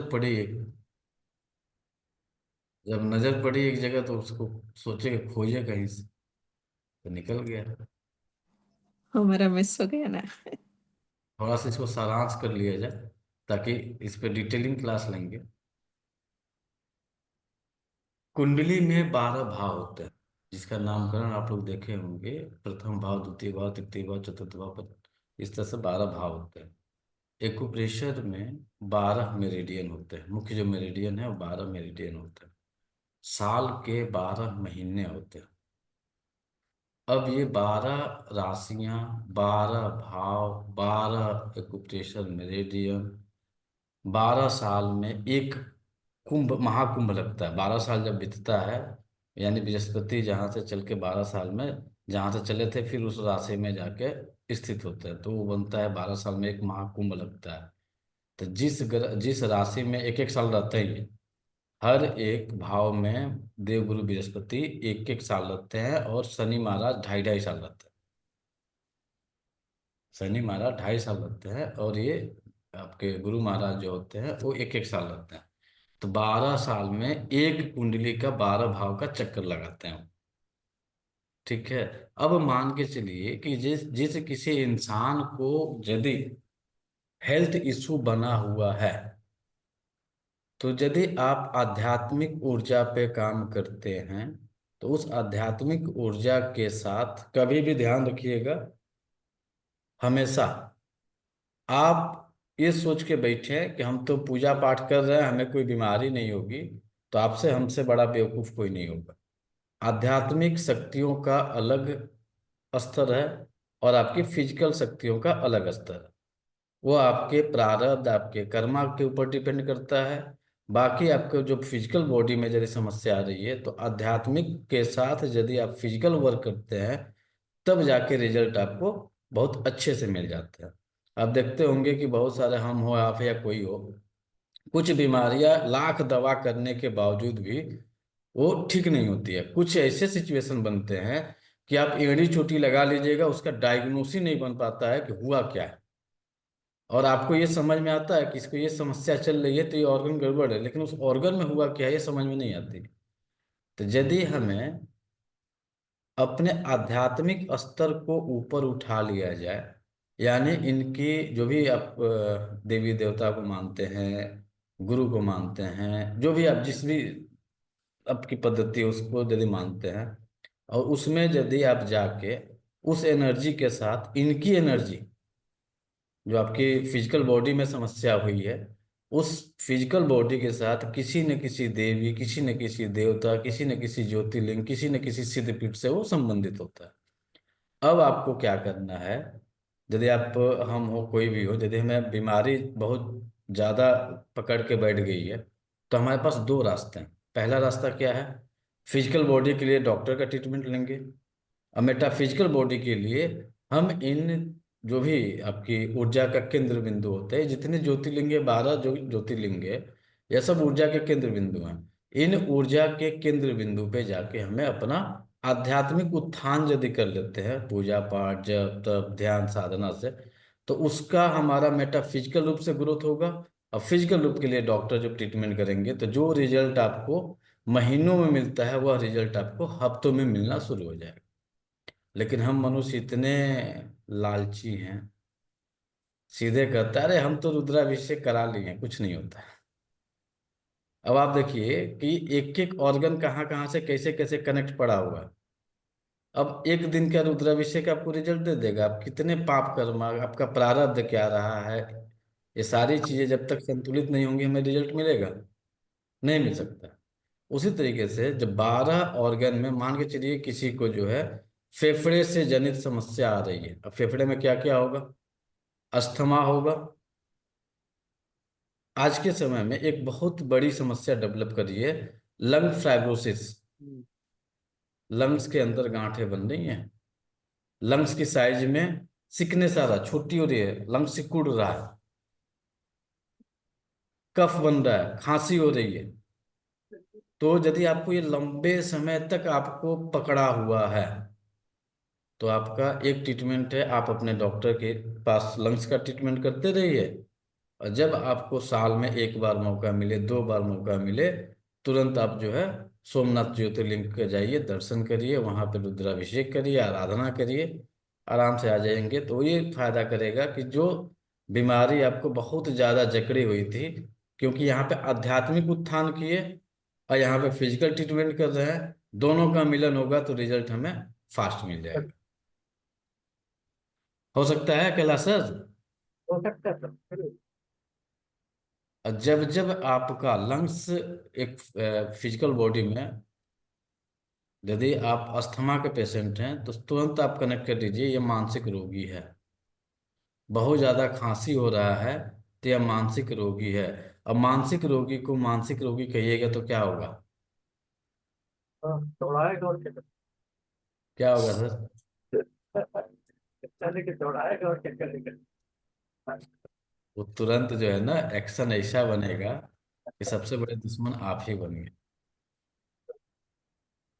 नजर पड़ी जब नजर पड़ी एक जगह तो उसको सोचे कि खोजे कहीं से, तो निकल गया। हमारा मिस हो गया ना। थोड़ा सा इसको सारांश कर लिया जाए, ताकि इस पे डिटेलिंग क्लास लेंगे। कुंडली में 12 भाव होते हैं, जिसका नामकरण आप लोग देखे होंगे। प्रथम भाव, द्वितीय भाव, तृतीय भाव, चतुर्थ भाव पर, इस तरह से 12 भाव होते हैं। एक्यूप्रेशर में 12 मेरिडियन होते हैं। मुख्य जो मेरिडियन है वो 12 मेरिडियन होते हैं। साल के 12 महीने होते हैं। अब ये 12 राशियां, 12 भाव, 12 एक्यूप्रेशर मेरिडियन, 12 साल में एक कुंभ, महाकुंभ लगता है। 12 साल जब बीतता है, यानी बृहस्पति जहाँ से चल के 12 साल में, जहाँ से चले थे फिर उस राशि में जाके स्थित होते हैं, तो वो बनता है 12 साल में एक महाकुंभ लगता है। तो जिस राशि में एक एक साल रहते हैं, हर एक भाव में देवगुरु बृहस्पति एक एक साल रहते हैं, और शनि महाराज ढाई ढाई साल रहते हैं। शनि महाराज 2.5 साल रहते हैं, और ये आपके गुरु महाराज जो होते हैं वो एक एक साल रहते हैं। तो 12 साल में एक कुंडली का 12 भाव का चक्कर लगाते हैं। ठीक है। अब मान के चलिए कि जिस जिस किसी इंसान को यदि हेल्थ इशू बना हुआ है, तो यदि आप आध्यात्मिक ऊर्जा पे काम करते हैं, तो उस आध्यात्मिक ऊर्जा के साथ कभी भी ध्यान रखिएगा, हमेशा आप ये सोच के बैठे हैं कि हम तो पूजा पाठ कर रहे हैं, हमें कोई बीमारी नहीं होगी, तो आपसे हमसे बड़ा बेवकूफ कोई नहीं होगा। आध्यात्मिक शक्तियों का अलग स्तर है, और आपकी फिजिकल शक्तियों का अलग स्तर है। वो आपके प्रारब्ध, आपके कर्मा के ऊपर डिपेंड करता है। बाकी आपको जो फिजिकल बॉडी में यदि समस्या आ रही है, तो आध्यात्मिक के साथ यदि आप फिजिकल वर्क करते हैं, तब जाके रिजल्ट आपको बहुत अच्छे से मिल जाते हैं। आप देखते होंगे कि बहुत सारे, हम हो आप या कोई हो, कुछ बीमारियां लाख दवा करने के बावजूद भी वो ठीक नहीं होती है। कुछ ऐसे सिचुएशन बनते हैं कि आप एड़ी चोटी लगा लीजिएगा, उसका डायग्नोसिस नहीं बन पाता है कि हुआ क्या है। और आपको ये समझ में आता है कि इसको ये समस्या चल रही है, तो ये ऑर्गन गड़बड़ है, लेकिन उस ऑर्गन में हुआ क्या है ये समझ में नहीं आती। तो यदि हमें अपने आध्यात्मिक स्तर को ऊपर उठा लिया जाए, यानी इनकी जो भी आप देवी देवता को मानते हैं, गुरु को मानते हैं, जो भी आप जिस भी आपकी पद्धति है उसको यदि मानते हैं, और उसमें यदि आप जाके उस एनर्जी के साथ इनकी एनर्जी, जो आपकी फिजिकल बॉडी में समस्या हुई है, उस फिजिकल बॉडी के साथ किसी न किसी देवी, किसी न किसी देवता, किसी न किसी ज्योतिर्लिंग, किसी न किसी सिद्धपीठ से वो संबंधित होता है। अब आपको क्या करना है, यदि आप, हम हो कोई भी हो, यदि हमें बीमारी बहुत ज़्यादा पकड़ के बैठ गई है, तो हमारे पास दो रास्ते हैं। पहला रास्ता क्या है, फिजिकल बॉडी के लिए डॉक्टर का ट्रीटमेंट लेंगे। और मेटाफिजिकल बॉडी के लिए हम इन जो भी आपकी ऊर्जा का केंद्र बिंदु होते हैं, जितने ज्योतिर्लिंग है, 12 जो ज्योतिर्लिंग है, यह सब ऊर्जा के केंद्र बिंदु हैं। इन ऊर्जा के केंद्र बिंदु पे जाके हमें अपना आध्यात्मिक उत्थान यदि कर लेते हैं, पूजा पाठ, जप तप ध्यान साधना से, तो उसका हमारा मेटाफिजिकल रूप से ग्रोथ होगा। और फिजिकल रूप के लिए डॉक्टर जब ट्रीटमेंट करेंगे, तो जो रिजल्ट आपको महीनों में मिलता है, वह रिजल्ट आपको हफ्तों में मिलना शुरू हो जाएगा। लेकिन हम मनुष्य इतने लालची हैं, सीधे कहता है अरे हम तो रुद्राभिषेक करा लिए हैं, कुछ नहीं होता। अब आप देखिए कि एक एक ऑर्गन कहाँ कहाँ से कैसे कैसे कनेक्ट पड़ा हुआ है। अब एक दिन का रुद्राभिषेक आपको रिजल्ट दे देगा, आप कितने पाप कर्म, आपका प्रारब्ध क्या रहा है, ये सारी चीजें जब तक संतुलित नहीं होंगी, हमें रिजल्ट मिलेगा नहीं मिल सकता। उसी तरीके से जब 12 ऑर्गन में, मान के चलिए किसी को जो है फेफड़े से जनित समस्या आ रही है, अब फेफड़े में क्या क्या होगा, अस्थमा होगा। आज के समय में एक बहुत बड़ी समस्या डेवलप करी है, लंग फाइब्रोसिस। लंग्स के अंदर गांठें बन रही हैं, लंग्स की साइज में सिकनेस आ रहा है, छोटी हो रही है, लंग्स सिकुड़ रहा है, कफ बन रहा है, खांसी हो रही है। तो यदि आपको ये लंबे समय तक आपको पकड़ा हुआ है, तो आपका एक ट्रीटमेंट है, आप अपने डॉक्टर के पास लंग्स का ट्रीटमेंट करते रहिए। और जब आपको साल में एक बार मौका मिले, दो बार मौका मिले, तुरंत आप जो है सोमनाथ ज्योतिर्लिंग के जाइए, दर्शन करिए, वहां पे रुद्राभिषेक करिए, आराधना करिए, आराम से आ जाएंगे। तो ये फायदा करेगा कि जो बीमारी आपको बहुत ज्यादा जकड़ी हुई थी, क्योंकि यहाँ पे आध्यात्मिक उत्थान किए और यहाँ पे फिजिकल ट्रीटमेंट कर रहे हैं, दोनों का मिलन होगा तो रिजल्ट हमें फास्ट मिल जाएगा। हो सकता है कैलाश सर। हो सकता है सर। और जब जब आपका लंग्स एक फिजिकल बॉडी में, यदि आप अस्थमा के पेशेंट हैं तो तुरंत आप कनेक्ट कर दीजिए ये मानसिक रोगी है। बहुत ज्यादा खांसी हो रहा है तो यह मानसिक रोगी है। अब मानसिक रोगी को मानसिक रोगी कहिएगा तो क्या होगा? हाँ, दौड़ाएगा और क्या क्या होगा सर? करेगा? चले के दौड़ाएगा और क्या करेगा? वो तुरंत जो है ना एक्शन ऐसा बनेगा कि सबसे बड़े दुश्मन आप ही बन गए,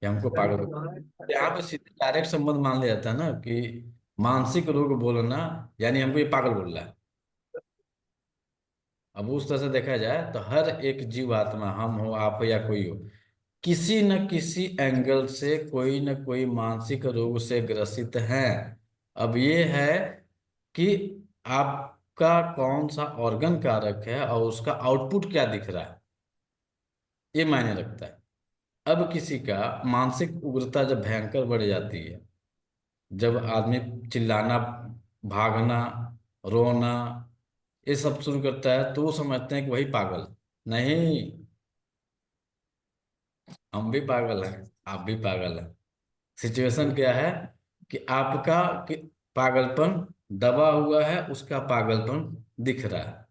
कि हमको चले पागल। के दौड़ाएगा। यहाँ पे सीधे डायरेक्ट संबंध मान लिया जाता है ना कि मानसिक रोग बोलना यानी हमको ये पागल बोल रहा है। अब उस तरह से देखा जाए तो हर एक जीव आत्मा, हम हो, आप हो, या कोई हो, किसी न किसी एंगल से कोई न कोई मानसिक रोग से ग्रसित है। अब ये है कि आपका कौन सा ऑर्गन कारक है और उसका आउटपुट क्या दिख रहा है, ये मायने रखता है। अब किसी का मानसिक उग्रता जब भयंकर बढ़ जाती है, जब आदमी चिल्लाना, भागना, रोना, ये सब शुरू करता है, तो वो समझते हैं कि वही पागल। नहीं, हम भी पागल हैं, आप भी पागल हैं। सिचुएशन क्या है कि आपका कि पागलपन दबा हुआ है, उसका पागलपन दिख रहा है।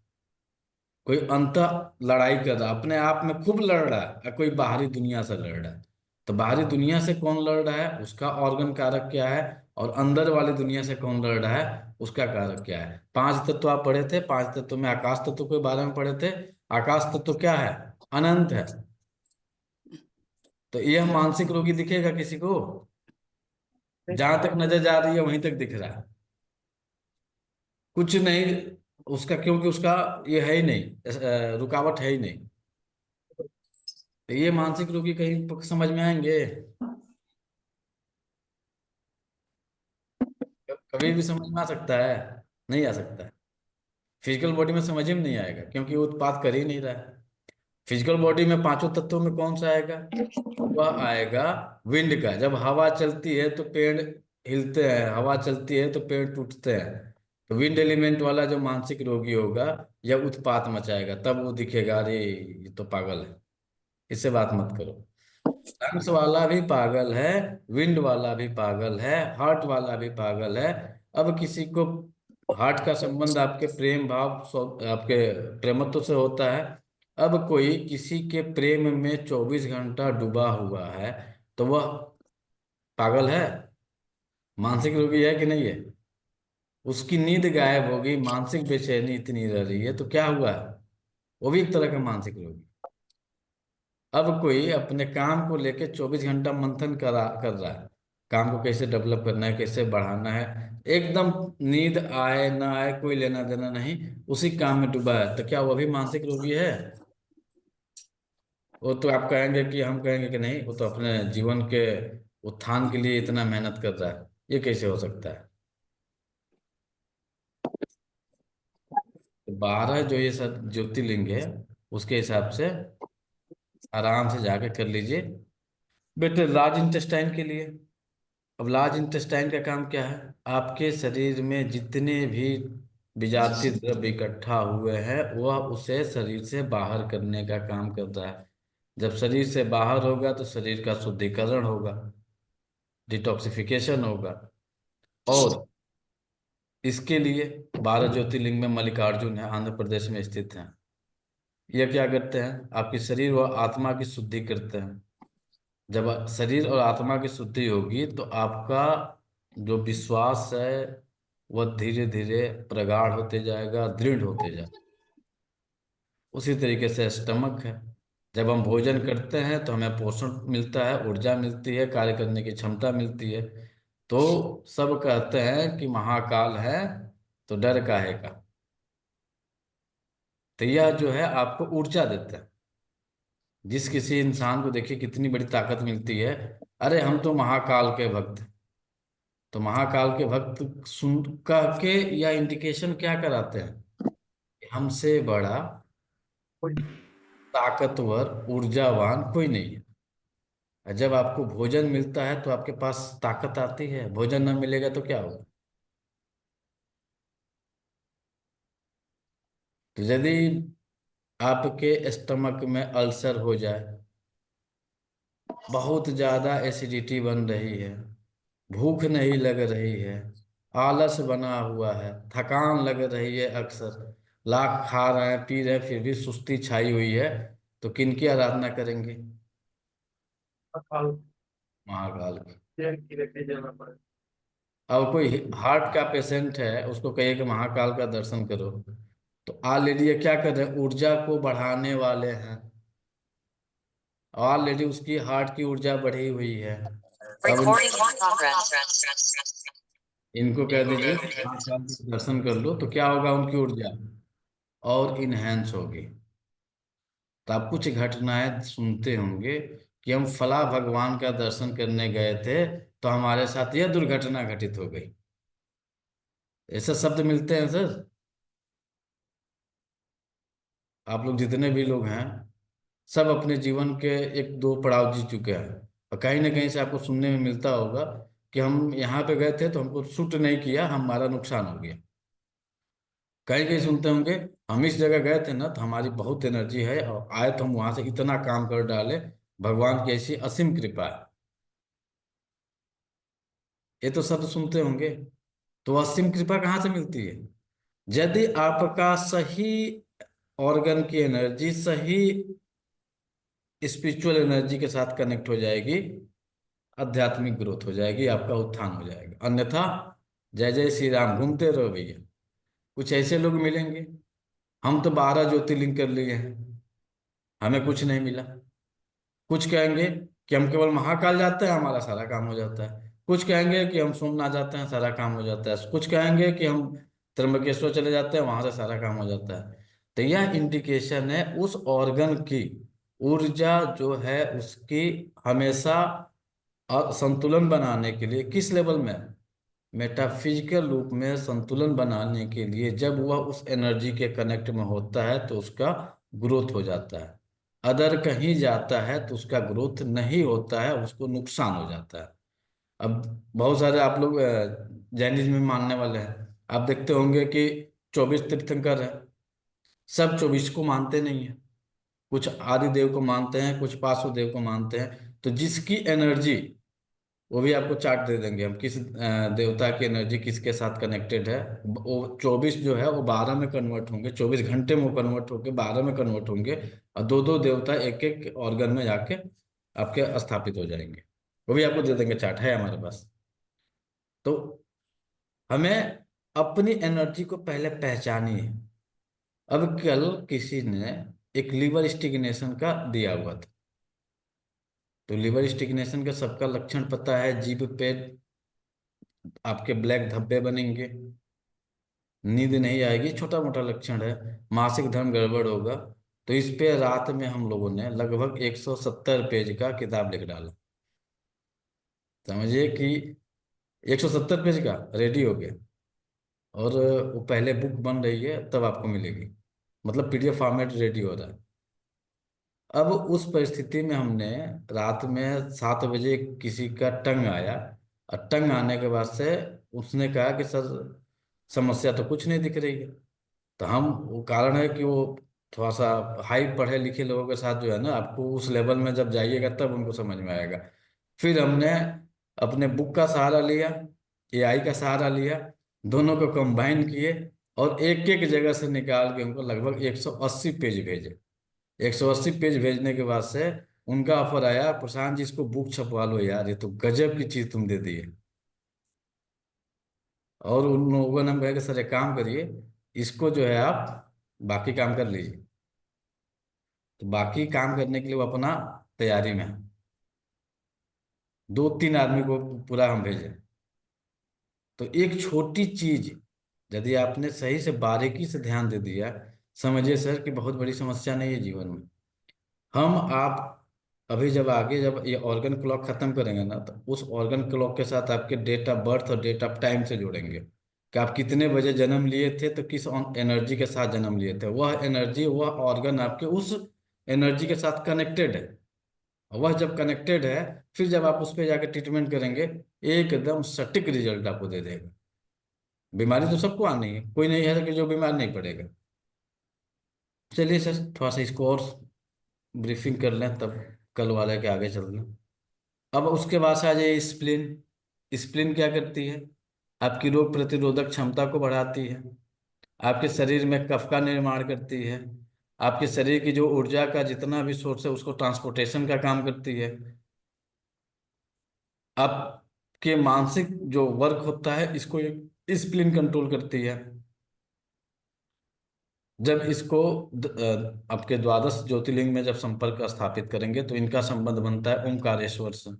कोई अंत लड़ाई कर रहा है, अपने आप में खूब लड़ रहा है, और कोई बाहरी दुनिया से लड़ रहा है। तो बाहरी दुनिया से कौन लड़ रहा है, उसका ऑर्गन कारक क्या है, और अंदर वाली दुनिया से कौन लड़ रहा है, उसका कारक क्या है। पांच तत्व आप पढ़े थे, पांच तत्व में आकाश तत्व के बारे में पढ़े थे। आकाश तत्व क्या है? अनंत है। तो यह मानसिक रोगी दिखेगा किसी को? जहां तक नजर जा रही है वहीं तक दिख रहा है, कुछ नहीं उसका, क्योंकि उसका ये है ही नहीं, रुकावट है ही नहीं। तो ये मानसिक रोगी कहीं समझ में आएंगे? कभी भी समझ में आ सकता है? नहीं आ सकता है। फिजिकल बॉडी में समझ ही में नहीं आएगा, क्योंकि वो उत्पाद कर ही नहीं रहा है। फिजिकल बॉडी में पांचों तत्वों में कौन सा आएगा? वह आएगा विंड का। जब हवा चलती है तो पेड़ हिलते हैं, हवा चलती है तो पेड़ टूटते हैं। तो विंड एलिमेंट वाला जो मानसिक रोगी होगा, यह उत्पात मचाएगा, तब वो दिखेगा अरे ये तो पागल है, इससे बात मत करो। लंग्स वाला भी पागल है, विंड वाला भी पागल है, हार्ट वाला भी पागल है। अब किसी को हार्ट का संबंध आपके प्रेम भाव आपके प्रेमत्व से होता है। अब कोई किसी के प्रेम में 24 घंटा डूबा हुआ है, तो वह पागल है, मानसिक रोगी है कि नहीं है? उसकी नींद गायब होगी, मानसिक बेचैनी इतनी रह रही है, तो क्या हुआ? वो भी एक तरह का मानसिक रोगी। अब कोई अपने काम को लेके 24 घंटा मंथन कर रहा है, काम को कैसे डेवलप करना है, कैसे बढ़ाना है, एकदम नींद आए ना आए कोई लेना देना नहीं, उसी काम में डूबा है, तो क्या वो भी मानसिक रोगी है? वो तो आप कहेंगे कि, हम कहेंगे कि नहीं, वो तो अपने जीवन के उत्थान के लिए इतना मेहनत कर रहा है, ये कैसे हो सकता है? तो 12 जो ये सब ज्योतिर्लिंग है, उसके हिसाब से आराम से जाके कर लीजिए। बेटे लार्ज इंटेस्टाइन के लिए, अब लार्ज इंटेस्टाइन का काम क्या है? आपके शरीर में जितने भी विजातीय द्रव्य इकट्ठा हुए हैं, वह उसे शरीर से बाहर करने का काम करता है। जब शरीर से बाहर होगा तो शरीर का शुद्धिकरण होगा, डिटॉक्सिफिकेशन होगा। और इसके लिए 12 ज्योतिर्लिंग में मल्लिकार्जुन है, आंध्र प्रदेश में स्थित है। यह क्या करते हैं? आपके शरीर व आत्मा की शुद्धि करते हैं। जब शरीर और आत्मा की शुद्धि होगी तो आपका जो विश्वास है वह धीरे धीरे प्रगाढ़ होते जाएगा, दृढ़ होते जाएगा। उसी तरीके से स्टमक है। जब हम भोजन करते हैं तो हमें पोषण मिलता है, ऊर्जा मिलती है, कार्य करने की क्षमता मिलती है। तो सब कहते हैं कि महाकाल है तो डर काहे का। तो यह जो है आपको ऊर्जा देता है। जिस किसी इंसान को देखिए कितनी बड़ी ताकत मिलती है, अरे हम तो महाकाल के भक्त हैं। तो महाकाल के भक्त सुन कह के या इंडिकेशन क्या कराते हैं कि हमसे बड़ा ताकतवर ऊर्जावान कोई नहीं है। और जब आपको भोजन मिलता है तो आपके पास ताकत आती है, भोजन न मिलेगा तो क्या होगा। तो यदि आपके स्टमक में अल्सर हो जाए, बहुत ज्यादा एसिडिटी बन रही है, भूख नहीं लग रही है, आलस बना हुआ है, थकान लग रही है, अक्सर लाख खा रहे हैं पी रहे हैं फिर भी सुस्ती छाई हुई है, तो किनकी आराधना करेंगे? अकाल महाकाल की। की रखने जाना पड़े। अब कोई हार्ट का पेशेंट है, उसको कहिए कि महाकाल का दर्शन करो, तो ऑलरेडी ये क्या कर रहे हैं, ऊर्जा को बढ़ाने वाले हैं। ऑलरेडी उसकी हार्ट की ऊर्जा बढ़ी हुई है। अब इनको कह दीजिए कि महाकाल के दर्शन कर लो, तो क्या होगा, उनकी ऊर्जा और इनहेंस होगी। तो आप कुछ घटनाएं सुनते होंगे कि हम फला भगवान का दर्शन करने गए थे तो हमारे साथ यह दुर्घटना घटित हो गई। ऐसे शब्द मिलते हैं सर। आप लोग जितने भी लोग हैं, सब अपने जीवन के एक दो पड़ाव जी चुके हैं, और कहीं ना कहीं से आपको सुनने में मिलता होगा कि हम यहाँ पे गए थे तो हमको शूट नहीं किया, हमारा नुकसान हो गया। कहीं कहीं सुनते होंगे, हम इस जगह गए थे ना तो हमारी बहुत एनर्जी है और आए तो हम वहां से इतना काम कर डाले, भगवान की ऐसी असीम कृपा है। ये तो शब्द सुनते होंगे। तो असीम कृपा कहाँ से मिलती है? यदि आपका सही ऑर्गन की एनर्जी सही स्पिरिचुअल एनर्जी के साथ कनेक्ट हो जाएगी, आध्यात्मिक ग्रोथ हो जाएगी, आपका उत्थान हो जाएगा। अन्यथा जय जय श्री राम घूमते रहो भैया। कुछ ऐसे लोग मिलेंगे, हम तो 12 ज्योतिर्लिंग कर लिए हैं, हमें कुछ नहीं मिला। कुछ कहेंगे कि हम केवल महाकाल जाते हैं, हमारा सारा काम हो जाता है। कुछ कहेंगे कि हम सोमनाथ जाते हैं, सारा काम हो जाता है। कुछ कहेंगे कि हम त्र्यंबकेश्वर चले जाते हैं, वहां से सारा काम हो जाता है। तो यह इंडिकेशन है उस ऑर्गन की ऊर्जा जो है उसकी हमेशा संतुलन बनाने के लिए किस लेवल में, मेटाफिजिकल रूप में संतुलन बनाने के लिए, जब वह उस एनर्जी के कनेक्ट में होता है तो उसका ग्रोथ हो जाता है। अदर कहीं जाता है तो उसका ग्रोथ नहीं होता है, उसको नुकसान हो जाता है। अब बहुत सारे आप लोग जैनिज्म में मानने वाले हैं, आप देखते होंगे कि 24 तीर्थंकर हैं। सब 24 को मानते नहीं है, कुछ आदि देव को मानते हैं, कुछ पार्श्व देव को मानते हैं। तो जिसकी एनर्जी, वो भी आपको चार्ट दे देंगे हम, किस देवता की एनर्जी किसके साथ कनेक्टेड है। वो 24 जो है वो 12 में कन्वर्ट होंगे, 24 घंटे में वो कन्वर्ट होंगे, 12 में कन्वर्ट होंगे, और दो दो देवता एक एक ऑर्गन में जाके आपके स्थापित हो जाएंगे। वो भी आपको दे देंगे, चार्ट है हमारे पास। तो हमें अपनी एनर्जी को पहले पहचानिए। अब कल किसी ने एक लिवर स्टिग्नेशन का दिया हुआ था, तो लिवर स्टिग्नेशन का सबका लक्षण पता है, जीभ पे आपके ब्लैक धब्बे बनेंगे, नींद नहीं आएगी, छोटा मोटा लक्षण है, मासिक धर्म गड़बड़ होगा। तो इस पे रात में हम लोगों ने लगभग 170 पेज का किताब लिख डाला। समझिए कि 170 पेज का रेडी हो गया, और वो पहले बुक बन रही है तब आपको मिलेगी, मतलब पीडीएफ फॉर्मेट रेडी हो रहा है। अब उस परिस्थिति में हमने रात में 7 बजे किसी का टंग आया, और टंग आने के बाद से उसने कहा कि सर समस्या तो कुछ नहीं दिख रही है। तो हम, वो कारण है कि वो थोड़ा सा हाई पढ़े लिखे लोगों के साथ जो है ना, आपको उस लेवल में जब जाइएगा तब उनको समझ में आएगा। फिर हमने अपने बुक का सहारा लिया, एआई का सहारा लिया, दोनों को कंबाइन किए, और एक एक जगह से निकाल के उनको लगभग 180 पेज भेजे। 180 पेज भेजने के बाद से उनका ऑफर आया, प्रशांत जी इसको बुक छपवा लो यार, ये तो गजब की चीज तुम दे दी है। और उन लोगों ने कहा कि सर एक काम करिए, इसको जो है आप बाकी काम कर लीजिए। तो बाकी काम करने के लिए वो अपना तैयारी में है। 2-3 आदमी को पूरा हम भेजे। तो एक छोटी चीज यदि आपने सही से बारीकी से ध्यान दे दिया, समझिए सर कि बहुत बड़ी समस्या नहीं है जीवन में। हम आप अभी जब ये ऑर्गन क्लॉक खत्म करेंगे ना, तो उस ऑर्गन क्लॉक के साथ आपके डेट ऑफ बर्थ और डेट ऑफ टाइम से जोड़ेंगे कि आप कितने बजे जन्म लिए थे, तो किस एनर्जी के साथ जन्म लिए थे। वह एनर्जी, वह ऑर्गन आपके उस एनर्जी के साथ कनेक्टेड है। और वह जब कनेक्टेड है, फिर जब आप उस पर जाके ट्रीटमेंट करेंगे, एकदम सटीक रिजल्ट आपको दे देगा। बीमारी तो सबको आनी है, कोई नहीं है कि जो बीमार नहीं पड़ेगा। चलिए सर, थोड़ा सा इसको और ब्रीफिंग कर लें, तब कल वाले के आगे चल लें। अब उसके बाद से आ जाइए स्प्लीन। स्प्लीन क्या करती है? आपकी रोग प्रतिरोधक क्षमता को बढ़ाती है, आपके शरीर में कफ का निर्माण करती है, आपके शरीर की जो ऊर्जा का जितना भी सोर्स है उसको ट्रांसपोर्टेशन का काम करती है। आपके मानसिक जो वर्क होता है इसको स्प्लीन कंट्रोल करती है। जब इसको आपके द्वादश ज्योतिर्लिंग में जब संपर्क स्थापित करेंगे तो इनका संबंध बनता है ओमकारेश्वर से।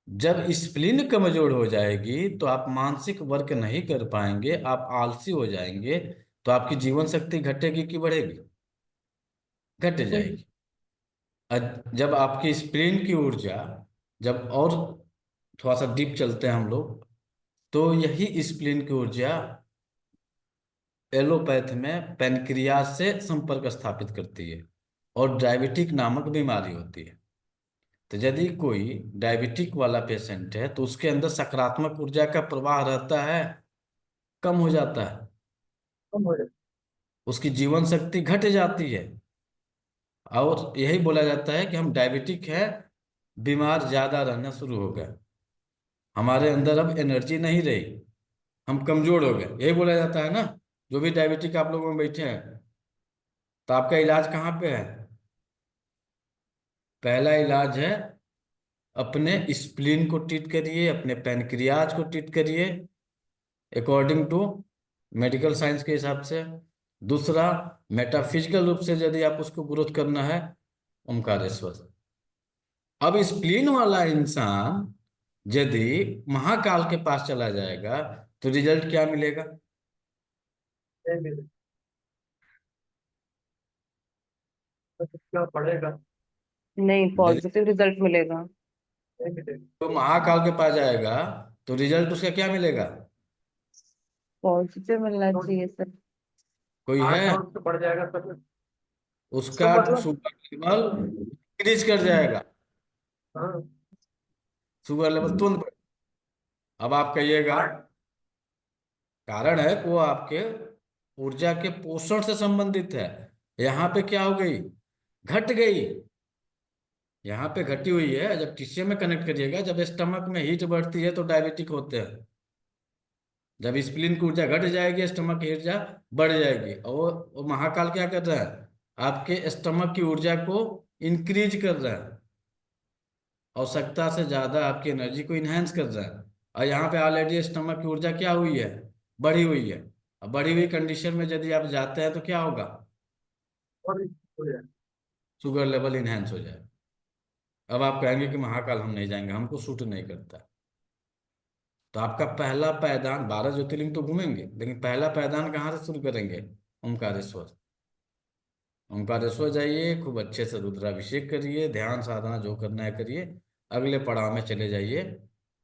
जब स्प्लीन कमजोर हो जाएगी तो आप मानसिक वर्क नहीं कर पाएंगे, आप आलसी हो जाएंगे। तो आपकी जीवन शक्ति घटेगी कि बढ़ेगी? घट जाएगी। जब आपकी स्प्लीन की ऊर्जा, जब और थोड़ा सा डीप चलते हैं हम लोग, तो यही स्प्लीन की ऊर्जा एलोपैथ में पेनक्रियाज से संपर्क स्थापित करती है और डायबिटिक नामक बीमारी होती है। तो यदि कोई डायबिटिक वाला पेशेंट है तो उसके अंदर सकारात्मक ऊर्जा का प्रवाह रहता है, कम हो जाता है, कम हो जाए। उसकी जीवन शक्ति घट जाती है। और यही बोला जाता है कि हम डायबिटिक है, बीमार ज्यादा रहना शुरू हो गया, हमारे अंदर अब एनर्जी नहीं रही, हम कमजोर हो गए, यही बोला जाता है ना। जो भी डायबिटिक आप लोगों में बैठे हैं, तो आपका इलाज कहाँ पे है? पहला इलाज है अपने स्प्लीन को ट्रीट करिए, अपने पैनक्रियाज को ट्रीट करिए अकॉर्डिंग टू मेडिकल साइंस के हिसाब से। दूसरा, मेटाफिजिकल रूप से यदि आप उसको ग्रोथ करना है, ओमकारेश्वर। अब स्प्लीन वाला इंसान यदि महाकाल के पास चला जाएगा तो रिजल्ट क्या मिलेगा? नहीं मिले तो क्या पड़ेगा? नहीं, यदि पॉजिटिव रिजल्ट मिलेगा। नहीं मिले। तो महाकाल के पास जाएगा तो रिजल्ट उसका क्या मिलेगा? पॉजिटिव मिलना तो चाहिए सर। कोई है? 8 से बढ़ जाएगा सब। उसका सब मतलब। शुगर लेवल इंक्रीज कर जाएगा, हाँ। शुगर लेवल तुरंत बढ़। अब आप कहिएगा, आठ। कारण है कि वो आपके ऊर्जा के पोषण से संबंधित है। यहाँ पे क्या हो गई? घट गई। यहाँ पे घटी हुई है। जब टिश्यू में कनेक्ट करिएगा, जब स्टमक में हीट बढ़ती है तो डायबिटिक होते हैं। जब स्प्लीन की ऊर्जा घट जाएगी, स्टमक की ऊर्जा बढ़ जाएगी। और वो महाकाल क्या कर रहा है? आपके स्टमक की ऊर्जा को इंक्रीज कर रहा है, आवश्यकता से ज्यादा आपकी एनर्जी को इनहेंस कर रहा है। और यहाँ पे ऑलरेडी स्टमक की ऊर्जा क्या हुई है? बढ़ी हुई है। अब बढ़ी हुई कंडीशन में यदि आप जाते हैं तो क्या होगा? और हो जाए। शुगर लेवल इनहेंस हो जाए। अब आप कहेंगे कि महाकाल हम नहीं जाएंगे, हमको सूट नहीं करता। तो आपका पहला पायदान, 12 ज्योतिर्लिंग तो घूमेंगे, लेकिन पहला पायदान कहाँ से शुरू करेंगे? ओमकारेश्वर। ओमकारेश्वर जाइए, खूब अच्छे से रुद्राभिषेक करिए, ध्यान साधना जो करना है करिए। अगले पड़ाव में चले जाइए।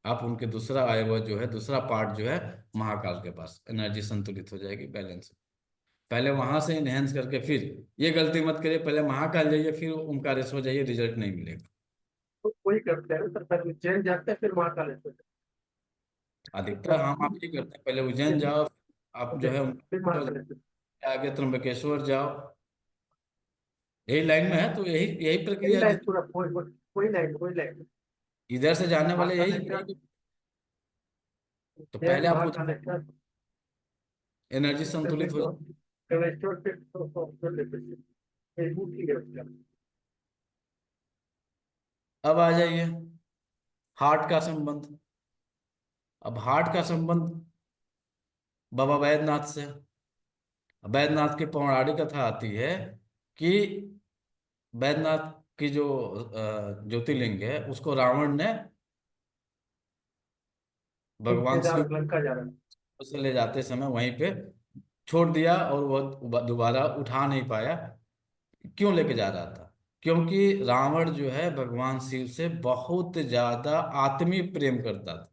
आप उनके दूसरा आयुर्वेद जो है, दूसरा पार्ट जो है, महाकाल के पास एनर्जी संतुलित हो जाएगी, बैलेंस। पहले वहां से इनहेंस करके फिर, ये गलती मत करिए, पहले महाकाल जाइए फिर ओमकारेश्वर जाइए, रिजल्ट नहीं मिलेगा। तो कोई करते हैं सर, पहले उज्जैन जाते हैं फिर महाकाल अधिकतर हम आप ही करते हैं, पहले उज्जैन जाओ, आप जो है फिर महाकाल आगे त्र्यंबकेश्वर जाओ। यही लाइन में है तो यही यही कोई प्रक्रिया है लाइन पूरा कोई लाइन इधर से जाने वाले महाकाल यही है क्या? यही। तो उज्जैन पहले आप महाकाल है क्या? एनर्जी फिर संतुलित हो तो जाए। कलेक्टर फिर तो कर लेते हैं। ये ठीक है उसका। अब आ जाइए हार्ट का संबंध। अब हार्ट का संबंध बाबा वैद्यनाथ से। वैद्यनाथ की पौराणिक कथा आती है कि वैद्यनाथ की जो ज्योतिर्लिंग है उसको रावण ने भगवान केदार शिव, लंका जा रहा है। उसे ले जाते समय वहीं पे छोड़ दिया और वो दोबारा उठा नहीं पाया। क्यों लेके जा रहा था? क्योंकि रावण जो है भगवान शिव से बहुत ज्यादा आत्मीय प्रेम करता था।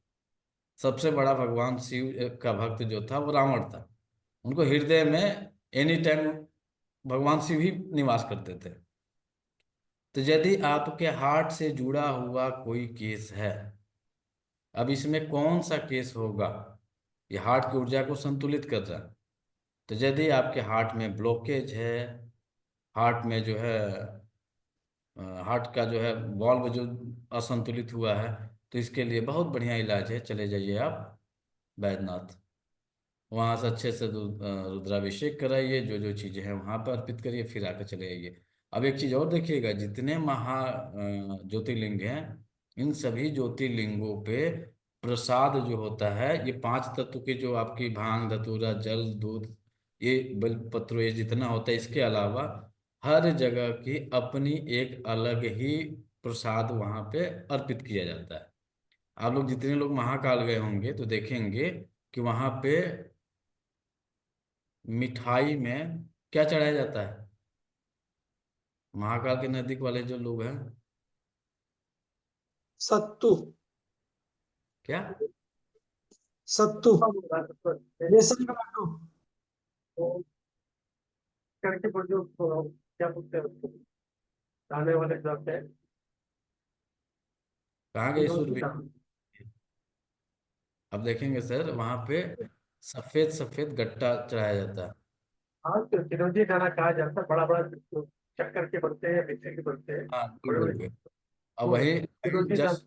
सबसे बड़ा भगवान शिव का भक्त जो था वो रावण था। उनको हृदय में एनी टाइम भगवान शिव ही निवास करते थे। तो यदि आपके हार्ट से जुड़ा हुआ कोई केस है, अब इसमें कौन सा केस होगा? ये हार्ट की ऊर्जा को संतुलित कर रहा है। तो यदि आपके हार्ट में ब्लॉकेज है, हार्ट में जो है हार्ट का जो है वाल्व जो असंतुलित हुआ है, तो इसके लिए बहुत बढ़िया इलाज है। चले जाइए आप बैद्यनाथ, वहाँ से अच्छे से रुद्राभिषेक कराइए, जो जो चीज़ें हैं वहाँ पर अर्पित करिए, फिर आकर चले आइए। अब एक चीज़ और देखिएगा, जितने ज्योतिर्लिंग हैं, इन सभी ज्योतिर्लिंगों पे प्रसाद जो होता है, ये पांच तत्व के जो आपकी भांग धतूरा जल दूध ये बेलपत्र ये जितना होता है, इसके अलावा हर जगह की अपनी एक अलग ही प्रसाद वहाँ पे अर्पित किया जाता है। आप लोग जितने लोग महाकाल गए होंगे तो देखेंगे कि वहाँ पे मिठाई में क्या चढ़ाया जाता है? महाकाल के नजदीक वाले जो लोग हैं, सत्तू। क्या? सत्तू, बेसन का लड्डू। वो करके पर जो क्या बोलते हैं उसको, दाने वाले जाते हैं, कहाँ गए किलों की सूरवीर? दाम। अब देखेंगे सर, वहाँ पे सफेद सफेद गट्टा चढ़ाया जाता है। हाँ, तो चिरंजी दाना कहा जाता है, बड़ा बड़ा जो चक्कर के बनते हैं, मिट्टी के बनते हैं, हाँ बड़े बिल्कुल बड़े। बिल्कुल। अब वो वही वही चिरंजी दाना। जस्ट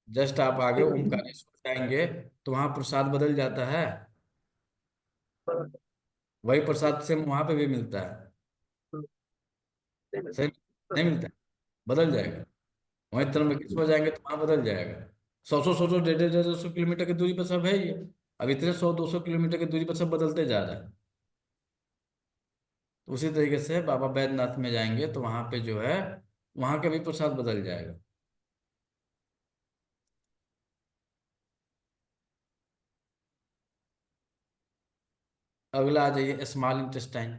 जस्ट आप आगे ओमकारेश्वर जाएंगे तो वहाँ प्रसाद बदल जाता है। वही प्रसाद से वहाँ पे भी मिलता है। सही नहीं मिलता है, बदल जाएगा। वहीं त्र्यंबकेश्वर जाएंगे तो वहाँ बदल जाएगा। 100 100 150 150 किलोमीटर की दूरी पर सब है ही है। अब इतने 100 200 किलोमीटर की दूरी पर सब बदलते जा रहा है। तो उसी तरीके से बाबा बैद्यनाथ में जाएंगे तो वहाँ पे जो है वहाँ का भी प्रसाद बदल जाएगा। अगला आ जाइए स्मॉल इंटेस्टाइन।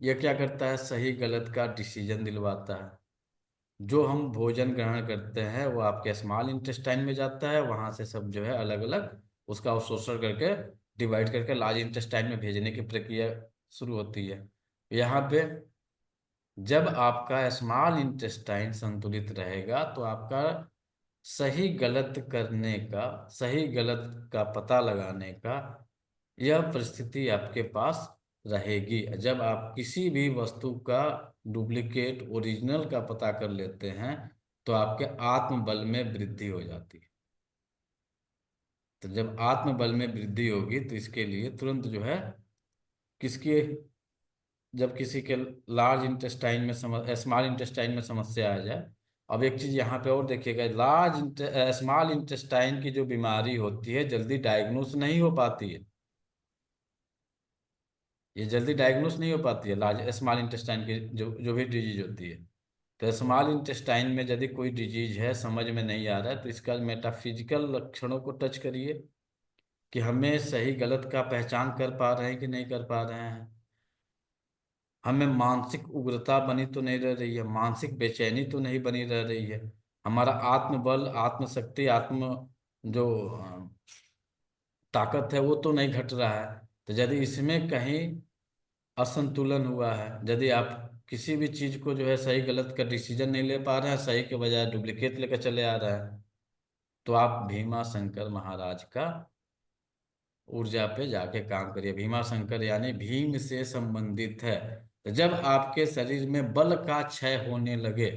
यह क्या करता है? सही गलत का डिसीजन दिलवाता है। जो हम भोजन ग्रहण करते हैं वो आपके स्मॉल इंटेस्टाइन में जाता है, वहां से सब जो है अलग अलग उसका अवशोषण करके डिवाइड करके लार्ज इंटेस्टाइन में भेजने की प्रक्रिया शुरू होती है। यहाँ पे जब आपका स्मॉल इंटेस्टाइन संतुलित रहेगा तो आपका सही गलत करने का, सही गलत का पता लगाने का यह परिस्थिति आपके पास रहेगी। जब आप किसी भी वस्तु का डुप्लीकेट ओरिजिनल का पता कर लेते हैं तो आपके आत्मबल में वृद्धि हो जाती है। तो जब आत्मबल में वृद्धि होगी तो इसके लिए तुरंत जो है किसकी, जब किसी के लार्ज इंटेस्टाइन में स्मॉल इंटेस्टाइन में समस्या आ जाए। अब एक चीज यहाँ पे और देखिएगा, स्मॉल इंटेस्टाइन की जो बीमारी होती है जल्दी डायग्नोस नहीं हो पाती है। ये जल्दी डायग्नोस नहीं हो पाती है लार्ज स्मॉल इंटेस्टाइन की जो जो भी डिजीज होती है। तो स्मॉल इंटेस्टाइन में यदि कोई डिजीज है समझ में नहीं आ रहा है तो इसका मेटाफिजिकल लक्षणों को टच करिए कि हमें सही गलत का पहचान कर पा रहे हैं कि नहीं कर पा रहे हैं। हमें मानसिक उग्रता बनी तो नहीं रह रही है, मानसिक बेचैनी तो नहीं बनी रह रही है, हमारा आत्मबल आत्मशक्ति आत्म जो ताकत है वो तो नहीं घट रहा है। तो यदि इसमें कहीं असंतुलन हुआ है, यदि आप किसी भी चीज को जो है सही गलत का डिसीजन नहीं ले पा रहे हैं, सही के बजाय डुप्लीकेट लेकर चले आ रहे हैं, तो आप भीमा शंकर महाराज का ऊर्जा पे जाके काम करिए। भीमा शंकर यानी भीम से संबंधित है। तो जब आपके शरीर में बल का क्षय होने लगे,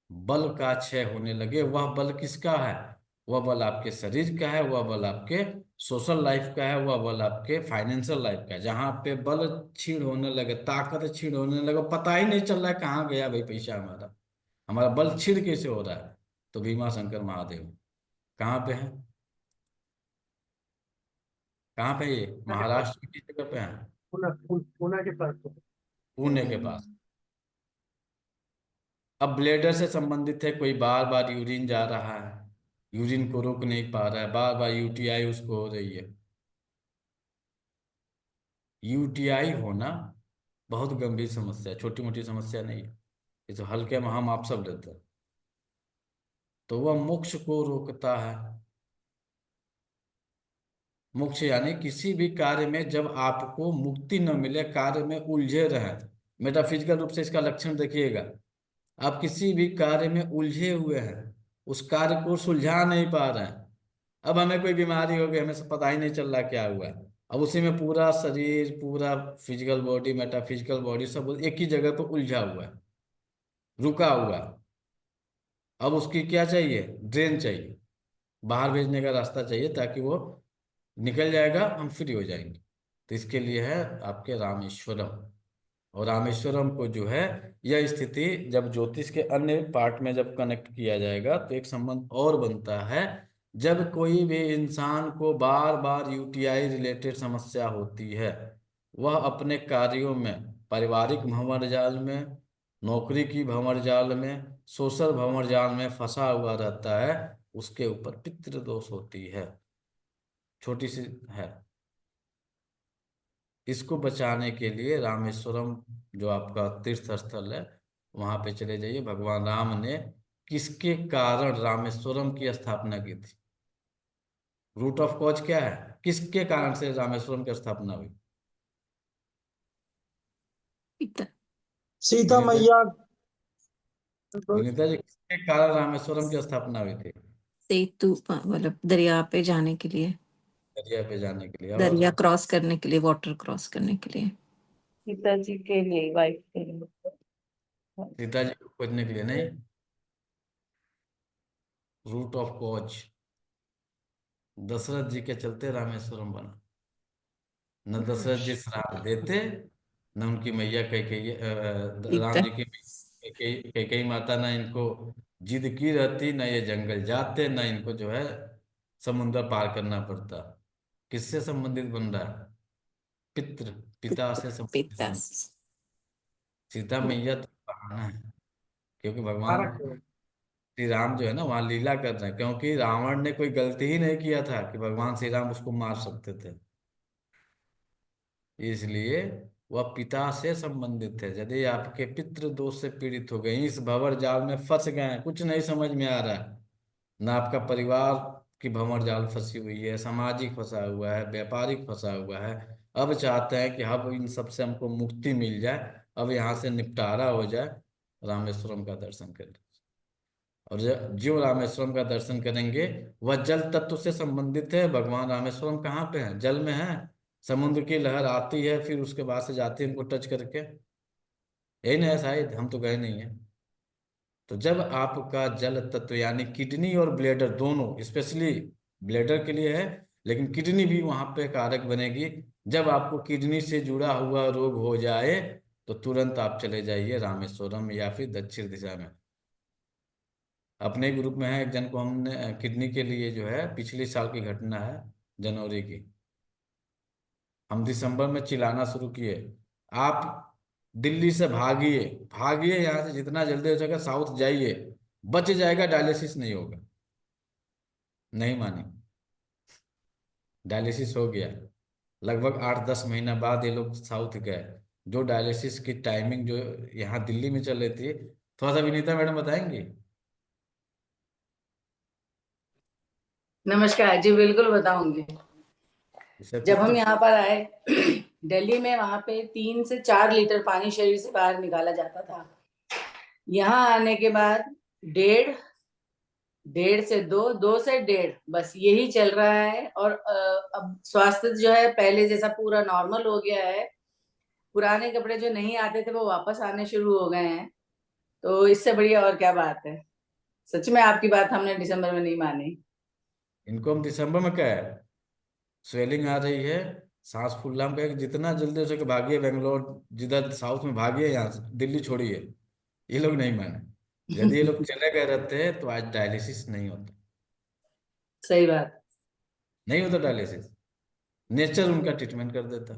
बल का क्षय होने लगे, वह बल किसका है? वह बल आपके शरीर का है, वह बल आपके सोशल लाइफ का है, वह बल आपके फाइनेंशियल लाइफ का है। जहां पे बल क्षीण होने लगे, ताकत क्षीण होने लगे, पता ही नहीं चल रहा है कहाँ गया भाई पैसा हमारा, हमारा बल क्षीण कैसे हो रहा है, तो भीमा शंकर महादेव कहाँ पे है? कहाँ पे? ये के पास, महाराष्ट्र की जगह पे है, पूना के पास तो। पुणे के पास। अब ब्लेडर से संबंधित है, कोई बार बार यूरिन जा रहा है, यूरिन को रोक नहीं पा रहा है, बार बार यूटीआई उसको हो रही है। यूटीआई होना बहुत गंभीर समस्या है, छोटी मोटी समस्या नहीं है। ये तो हल्के में हम आप सब लेते हैं। तो वह मोक्ष को रोकता है। मोक्ष यानी किसी भी कार्य में जब आपको मुक्ति न मिले, कार्य में उलझे रहें। मेटाफिजिकल रूप से इसका लक्षण देखिएगा। आप किसी भी कार्य में उलझे हुए हैं, उस कार्य को सुलझा नहीं पा रहे हैं। अब हमें कोई बीमारी हो गई, हमें से पता ही नहीं चल रहा क्या हुआ है। अब उसी में पूरा शरीर, पूरा फिजिकल बॉडी, मेटाफिजिकल बॉडी सब एक ही जगह पर उलझा हुआ है, रुका हुआ है। अब उसकी क्या चाहिए? ड्रेन चाहिए, बाहर भेजने का रास्ता चाहिए, ताकि वो निकल जाएगा, हम फ्री हो जाएंगे। तो इसके लिए है आपके रामेश्वरम। और रामेश्वरम को जो है, यह स्थिति जब ज्योतिष के अन्य पार्ट में जब कनेक्ट किया जाएगा तो एक संबंध और बनता है। जब कोई भी इंसान को बार बार यूटीआई रिलेटेड समस्या होती है, वह अपने कार्यों में, पारिवारिक भंवर जाल में, नौकरी की भंवर जाल में, सोशल भंवर जाल में फंसा हुआ रहता है, उसके ऊपर पितृदोष होती है। छोटी सी है। इसको बचाने के लिए रामेश्वरम जो आपका तीर्थ स्थल है, वहां पे चले जाइए। भगवान राम ने किसके कारण रामेश्वरम की स्थापना की थी? रूट ऑफ कॉज क्या है? किसके कारण से रामेश्वरम की स्थापना हुई? पिता सीता विनीता जी, मैया। विनीता जी, किसके कारण रामेश्वरम की स्थापना हुई थी? सेतु मतलब दरिया पे जाने के लिए, दरिया पे जाने के लिए। और दरिया क्रॉस करने के लिए, वाटर क्रॉस करने के लिए। पिताजी के लिए, वाइफ के लिए। सीता जी को खोजने के लिए नहीं। रूट ऑफ कॉज दशरथ जी के चलते रामेश्वरम बना। न दशरथ जी श्राप देते, न उनकी मैया कैकेयी, राम सीता जी की कैकेयी माता न इनको जिद की रहती, न ये जंगल जाते, न इनको जो है समुद्र पार करना पड़ता। किससे संबंधित बन रहा है? पितृ, पिता से संबंधित पिता। सीता मैया तो बहाना है, क्योंकि भगवान कारक है। श्री राम जो है ना वहां लीला कर रहे हैं, क्योंकि रावण ने कोई गलती ही नहीं किया था कि भगवान श्री राम उसको मार सकते थे। इसलिए वह पिता से संबंधित है। यदि आपके पितृ दोष से पीड़ित हो गए, इस भंवर जाल में फंस गए हैं, कुछ नहीं समझ में आ रहा है, ना आपका परिवार की भंवर जाल फंसी हुई है, सामाजिक फंसा हुआ है, व्यापारिक फंसा हुआ है, अब चाहते हैं कि अब इन सब से हमको मुक्ति मिल जाए, अब यहाँ से निपटारा हो जाए, रामेश्वरम का दर्शन करें। और जो रामेश्वरम का दर्शन करेंगे, वह जल तत्व से संबंधित है। भगवान रामेश्वरम कहाँ पे है? जल में है। समुद्र की लहर आती है, फिर उसके बाद से जाती है उनको टच करके। यही ना है शायद, हम तो गए नहीं है। तो जब आपका जल तत्व यानी किडनी और ब्लेडर दोनों, स्पेशली ब्लेडर के लिए है, लेकिन किडनी भी वहां पे कारक बनेगी। जब आपको किडनी से जुड़ा हुआ रोग हो जाए, तो तुरंत आप चले जाइए रामेश्वरम या फिर दक्षिण दिशा में। अपने ग्रुप में है एक जन को हमने किडनी के लिए जो है, पिछले साल की घटना है, जनवरी की, हम दिसंबर में चिल्लाना शुरू किए, आप दिल्ली से भागिए, भागिए यहाँ से, जितना जल्दी हो सके साउथ जाइए, बच जाएगा, डायलिसिस नहीं होगा। नहीं मानी, डायलिसिस हो गया। लगभग 8-10 महीना बाद ये लोग साउथ गए। जो डायलिसिस की टाइमिंग जो यहाँ दिल्ली में चल रही थी, थोड़ा सा विनीता मैडम बताएंगी? नमस्कार जी, बिल्कुल बताऊंगी। इसे जब हम पित्त। यहाँ पर आए दिल्ली में, वहां पे 3 से 4 लीटर पानी शरीर से बाहर निकाला जाता था। यहाँ आने के बाद 1.5, 1.5 से 2, 2 से 1.5, बस यही चल रहा है। और अब स्वास्थ्य जो है पहले जैसा पूरा नॉर्मल हो गया है। पुराने कपड़े जो नहीं आते थे वो वापस आने शुरू हो गए हैं। तो इससे बढ़िया और क्या बात है। सच में आपकी बात हमने दिसंबर में नहीं मानी। इनको हम दिसंबर में क्या है, स्वेलिंग आ रही है, सांस फूलना, हम कहे कि जितना जल्दी हो सके भागिए बेंगलोर, जिधर साउथ में भागिए, यहाँ से दिल्ली छोड़िए। ये लोग नहीं माने। यदि ये लोग चले गए रहते हैं तो आज डायलिसिस नहीं होता। सही बात। नहीं होता डायलिसिस, नेचर उनका ट्रीटमेंट कर देता।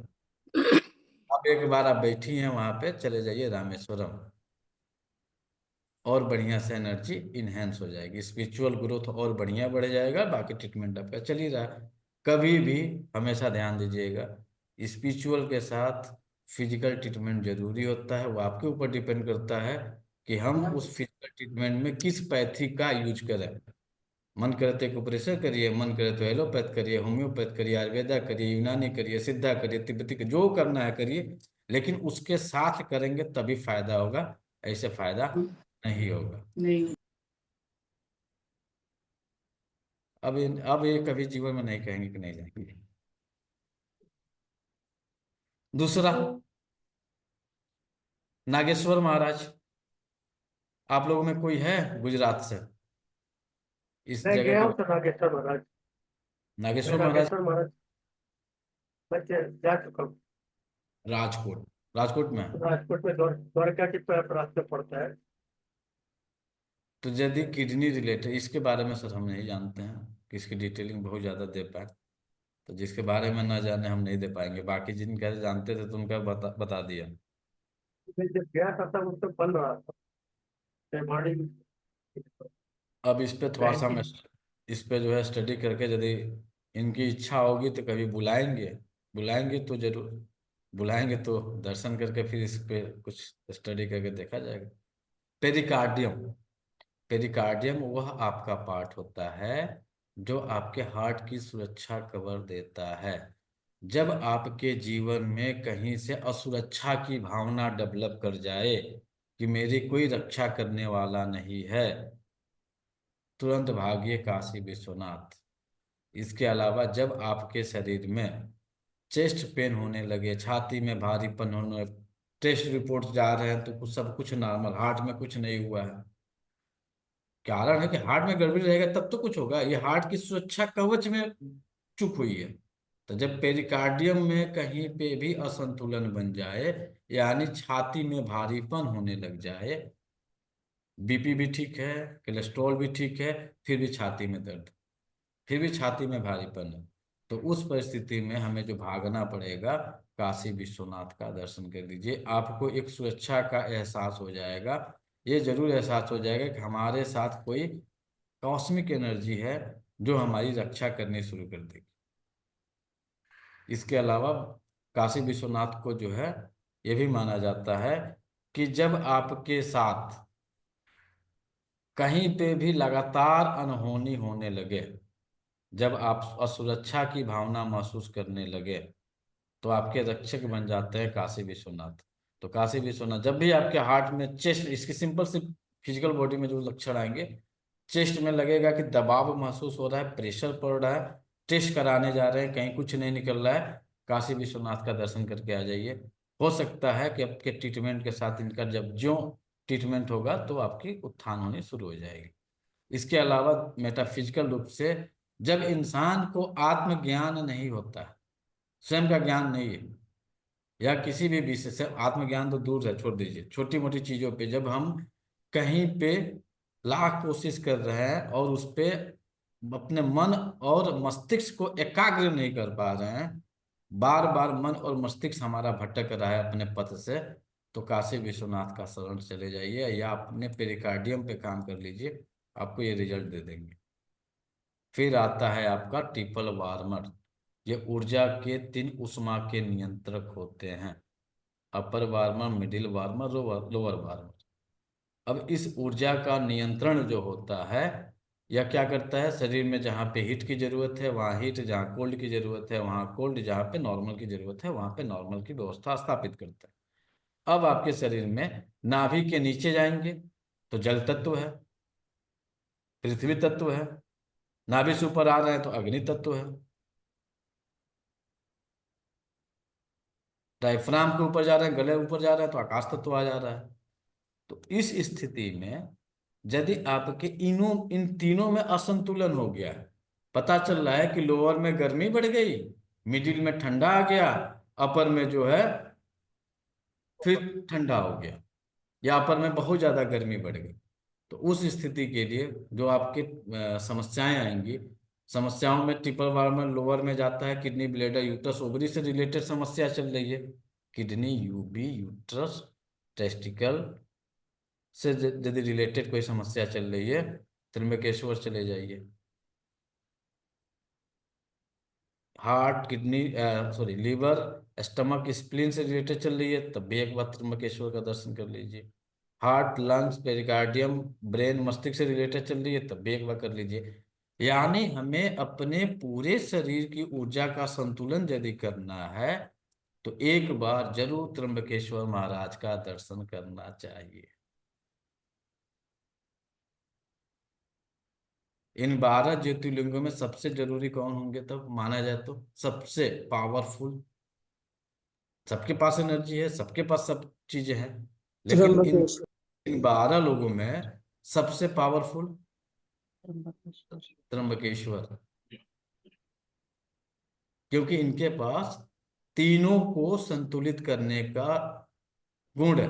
अब एक बार आप बैठी हैं वहां पे, चले जाइए रामेश्वरम। और बढ़िया से एनर्जी इन्हेंस हो जाएगी, स्पिरिचुअल ग्रोथ और बढ़िया बढ़ जाएगा। बाकी ट्रीटमेंट आपका चल ही रहा है। कभी भी हमेशा ध्यान दीजिएगा, स्पिरिचुअल के साथ फिजिकल ट्रीटमेंट जरूरी होता है। वो आपके ऊपर डिपेंड करता है कि हम उस फिजिकल ट्रीटमेंट में किस पैथी का यूज करें। मन करे तो एक्यूप्रेशर करिए, मन करे तो एलोपैथ करिए, होम्योपैथ करिए, आयुर्वेदा करिए, यूनानी करिए, सिद्धा करिए, तिब्बती करिए, जो करना है करिए, लेकिन उसके साथ करेंगे तभी फायदा होगा, ऐसे फायदा नहीं होगा। नहीं। अब ये कभी जीवन में नहीं कहेंगे कि नहीं जाएंगे। दूसरा, नागेश्वर महाराज, आप लोगों में कोई है गुजरात से इस मैं जगह गया के? हूँ सर नागेश्वर महाराज। मैं नागेश्वर महाराज नागेश्वर महाराज मैं जा चुका हूँ। राजकोट, राजकोट में है। राजकोट में द्वारका के पास में पड़ता है। तो यदि किडनी रिलेटेड, इसके बारे में सर हम नहीं जानते हैं कि इसकी डिटेलिंग बहुत ज़्यादा दे पाए, तो जिसके बारे में ना जाने हम नहीं दे पाएंगे। बाकी जिनका जानते थे तो उनका बता दिया। मैं जब गया था तब उससे बन रहा था बॉडी। अब इस पे थोड़ा सा हम इस पे जो है स्टडी करके, यदि इनकी इच्छा होगी तो कभी बुलाएंगे, बुलाएंगे तो जरूर बुलाएंगे, तो दर्शन करके फिर इस पे कुछ स्टडी करके देखा जाएगा। पेरिकार्डियम, पेरिकार्डियम वह आपका पार्ट होता है जो आपके हार्ट की सुरक्षा कवर देता है। जब आपके जीवन में कहीं से असुरक्षा की भावना डेवलप कर जाए कि मेरी कोई रक्षा करने वाला नहीं है, तुरंत भागिए काशी विश्वनाथ। इसके अलावा जब आपके शरीर में चेस्ट पेन होने लगे, छाती में भारीपन होने, टेस्ट रिपोर्ट जा रहे हैं तो कुछ सब कुछ नॉर्मल, हार्ट में कुछ नहीं हुआ है, कारण है कि हार्ट में गड़बड़ी रहेगा तब तो कुछ होगा, ये हार्ट की सुरक्षा कवच में चूक हुई है। तो जब पेरिकार्डियम में कहीं पे भी असंतुलन बन जाए, यानी छाती में भारीपन होने लग जाए, बीपी भी ठीक है, कोलेस्ट्रॉल भी ठीक है, फिर भी छाती में दर्द, फिर भी छाती में भारीपन है, तो उस परिस्थिति में हमें जो भागना पड़ेगा, काशी विश्वनाथ का दर्शन कर लीजिए। आपको एक सुरक्षा का एहसास हो जाएगा, ये जरूर एहसास हो जाएगा कि हमारे साथ कोई कॉस्मिक एनर्जी है जो हमारी रक्षा करनी शुरू कर देगी। इसके अलावा काशी विश्वनाथ को जो है ये भी माना जाता है कि जब आपके साथ कहीं पे भी लगातार अनहोनी होने लगे, जब आप असुरक्षा की भावना महसूस करने लगे, तो आपके रक्षक बन जाते हैं काशी विश्वनाथ। तो काशी विश्वनाथ जब भी आपके हार्ट में चेस्ट, इसकी सिंपल सी फिजिकल बॉडी में जो लक्षण आएंगे, चेस्ट में लगेगा कि दबाव महसूस हो रहा है, प्रेशर पड़ रहा है, टेस्ट कराने जा रहे हैं कहीं कुछ नहीं निकल रहा है, काशी विश्वनाथ का दर्शन करके आ जाइए। हो सकता है कि आपके ट्रीटमेंट के साथ इनका जब जो ट्रीटमेंट होगा तो आपकी उत्थान होनी शुरू हो जाएगी। इसके अलावा मेटाफिजिकल रूप से जब इंसान को आत्मज्ञान नहीं होता है, स्वयं का ज्ञान नहीं है, या किसी भी विषय से आत्मज्ञान तो दूर है, छोड़ दीजिए, छोटी मोटी चीजों पे जब हम कहीं पे लाख कोशिश कर रहे हैं और उस पे अपने मन और मस्तिष्क को एकाग्र नहीं कर पा रहे हैं, बार बार मन और मस्तिष्क हमारा भटक रहा है अपने पथ से, तो काशी विश्वनाथ का शरण चले जाइए या अपने पेरिकार्डियम पे काम कर लीजिए, आपको ये रिजल्ट दे देंगे। फिर आता है आपका ट्रिपल वार्मर। ये ऊर्जा के 3 ऊष्मा के नियंत्रक होते हैं, upper warmer, middle warmer, lower warmer. अब इस ऊर्जा का नियंत्रण जो होता है, यह क्या करता है, शरीर में जहाँ पे हीट की जरूरत है वहाँ हीट, जहाँ कोल्ड की जरूरत है वहाँ कोल्ड, जहाँ पे नॉर्मल की जरूरत है वहाँ पे नॉर्मल की व्यवस्था स्थापित करता है। अब आपके शरीर में नाभि के नीचे जाएंगे तो जल तत्व है, पृथ्वी तत्व है, नाभि से ऊपर आ रहे हैं तो अग्नि तत्व है, डायफ्राम के ऊपर जा रहे हैं, गले ऊपर जा रहा है तो आकाश तत्व आ जा रहा है। तो इस स्थिति में यदि आपके इन तीनों में असंतुलन हो गया, पता चल रहा है कि लोअर में गर्मी बढ़ गई, मिडिल में ठंडा आ गया, अपर में जो है फिर ठंडा हो गया, या अपर में बहुत ज्यादा गर्मी बढ़ गई, तो उस स्थिति के लिए जो आपके समस्याएं आएंगी, समस्याओं में ट्रिपल वार्मर लोअर में जाता है, किडनी, ब्लैडर, यूट्रस, ओवरी से रिलेटेड समस्या चल रही है, किडनी, यूबी, यूट्रस, टेस्टिकल, से यदि रिलेटेड कोई समस्या चल रही है, त्र्यंबकेश्वर चले जाइए। Heart, kidney, sorry, liver, stomach, spleen से रिलेटेड चल रही है, तब भी एक बार त्र्यंबकेश्वर का दर्शन कर लीजिए। हार्ट, लंग्स, पेरिकार्डियम, ब्रेन, मस्तिष्क से रिलेटेड चल रही है, तब भी एक बार कर लीजिए। यानी हमें अपने पूरे शरीर की ऊर्जा का संतुलन यदि करना है तो एक बार जरूर त्र्यंबकेश्वर महाराज का दर्शन करना चाहिए। इन 12 ज्योतिर्लिंगों में सबसे जरूरी कौन होंगे तब माना जाए तो? सबसे पावरफुल। सबके पास एनर्जी है, सबके पास सब चीजें हैं, लेकिन इन त्र्यंबकेश्वर। इन 12 लोगों में सबसे पावरफुल त्र्यंबकेश्वर। त्र्यंबकेश्वर, क्योंकि इनके पास तीनों को संतुलित करने का गुण है।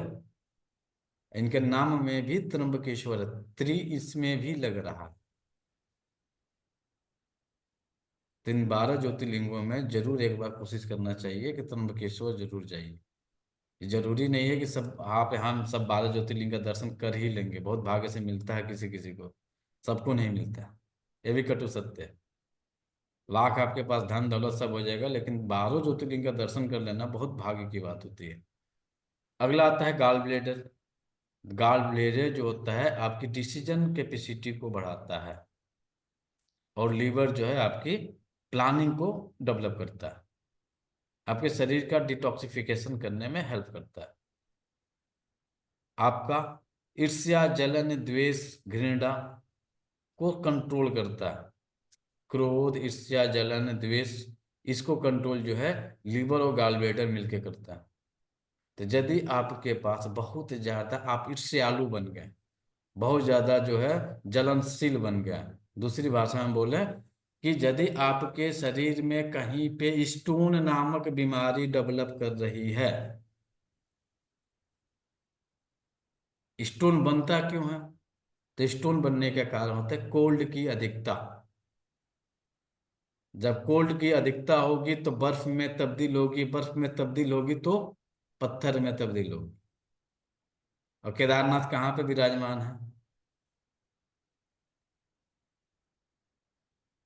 इनके नाम में भी त्र्यंबकेश्वर है, त्रि इसमें भी लग रहा है। तो इन 12 ज्योतिर्लिंगों में जरूर एक बार कोशिश करना चाहिए कि त्र्यंबकेश्वर जरूर जाइए। ये जरूरी नहीं है कि सब आप यहाँ सब 12 ज्योतिर्लिंग का दर्शन कर ही लेंगे, बहुत भाग्य से मिलता है किसी किसी को, सबको नहीं मिलता। ये भी कटु सत्य है। लाख आपके पास धन दौलत सब हो जाएगा, लेकिन 12 ज्योतिर्लिंग का दर्शन कर लेना बहुत भाग्य की बात होती है। अगला आता है गॉल ब्लेडर। गॉल ब्लेडर जो होता है आपकी डिसीजन कैपेसिटी को बढ़ाता है, और लीवर जो है आपकी प्लानिंग को डेवलप करता है, आपके शरीर का डिटॉक्सिफिकेशन करने में हेल्प करता है। आपका ईर्ष्या, जलन, द्वेष, घृणा को कंट्रोल करता है। क्रोध, ईर्ष्या, जलन, द्वेष, इसको कंट्रोल जो है लीवर और गॉल ब्लैडर मिलके करता है। तो यदि आपके पास बहुत ज्यादा आप ईर्ष्यालु बन गए, बहुत ज्यादा जो है जलनशील बन गया, दूसरी भाषा में बोले कि यदि आपके शरीर में कहीं पे स्टोन नामक बीमारी डेवलप कर रही है। स्टोन बनता क्यों है? तो स्टोन बनने का कारण होता है कोल्ड की अधिकता। जब कोल्ड की अधिकता होगी तो बर्फ में तब्दील होगी, बर्फ में तब्दील होगी तो पत्थर में तब्दील होगी। और केदारनाथ कहाँ पे विराजमान है?